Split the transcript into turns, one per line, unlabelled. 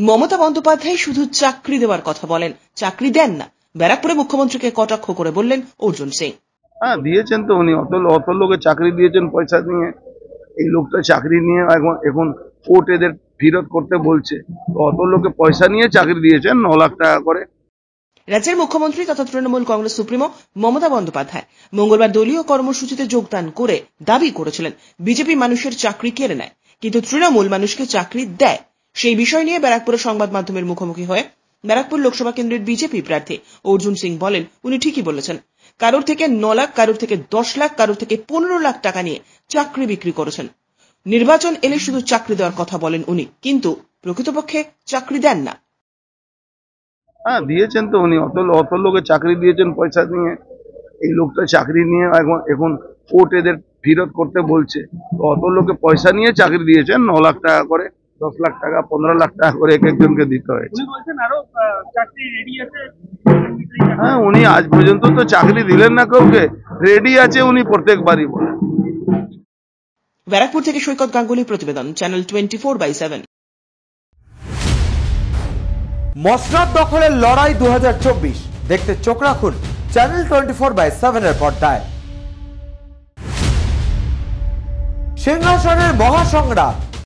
মমতা বন্দ্যোপাধ্যায় শুধু চাকরি দেওয়ার কথা বলেন, চাকরি দেন না। ব্যারাকপুরে মুখ্যমন্ত্রীকে কটাক্ষ করে বললেন অর্জুন সিং।
হ্যাঁ, দিয়েছেন তো উনি, অত লোকে চাকরি দিয়েছেন পয়সা নিয়ে। এই লোকটা চাকরি নিয়ে এখন কোর্ট এদের ফেরত করতে বলছে। অত লোকে পয়সা নিয়ে চাকরি দিয়েছেন 9 লাখ টাকা করে।
রাজ্যের মুখ্যমন্ত্রী তথা তৃণমূল কংগ্রেস সুপ্রিমো মমতা বন্দ্যোপাধ্যায় মঙ্গলবার দলীয় কর্মসূচিতে যোগদান করে দাবি করেছিলেন বিজেপি মানুষের চাকরি কেড়ে নেয়, কিন্তু তৃণমূল মানুষকে চাকরি দেয়। সেই বিষয় নিয়ে ব্যারাকপুরের সংবাদ মাধ্যমের মুখোমুখি হয়ে ব্যারাকপুর লোকসভা কেন্দ্রের বিজেপি প্রার্থী অর্জুন সিং বলেন, উনি ঠিকই বলেছেন। কারোর থেকে 9 লাখ, কারোর থেকে 10 লাখ, কারোর থেকে 15 লাখ টাকা নিয়ে চাকরি বিক্রি করেছেন। নির্বাচন এলে শুধু চাকরি দেওয়ার কথা বলেন উনি, কিন্তু প্রকৃতপক্ষে চাকরি দেন না।
হ্যাঁ, দিয়েছেন তো উনি, অত লোকে চাকরি দিয়েছেন পয়সা নিয়ে। এই লোকটা চাকরি নিয়ে এখন কোর্ট এদের ফেরত করতে বলছে। অত লোকে পয়সা নিয়ে চাকরি দিয়েছেন 9 লাখ টাকা করে, 10 লাখ টাকা, 15 লাখ টাকা করে এক একজনকে দিতে হয়েছে। হ্যাঁ, উনি আজ পর্যন্ত তো চাকরি দিলেন না কাউকে। রেডি আছে উনি প্রত্যেকবারই বলেন।
ব্যারাকপুর থেকে সৈকত গাঙ্গুলি প্রতিবেদন, চ্যানেল 24/7।
মসনাদ দখলের লড়াই 2024 দেখতে চোখ রাখুন চ্যানেল 24/7 এর পর্দায়। সিংহাসনের মহাসংগ্রাম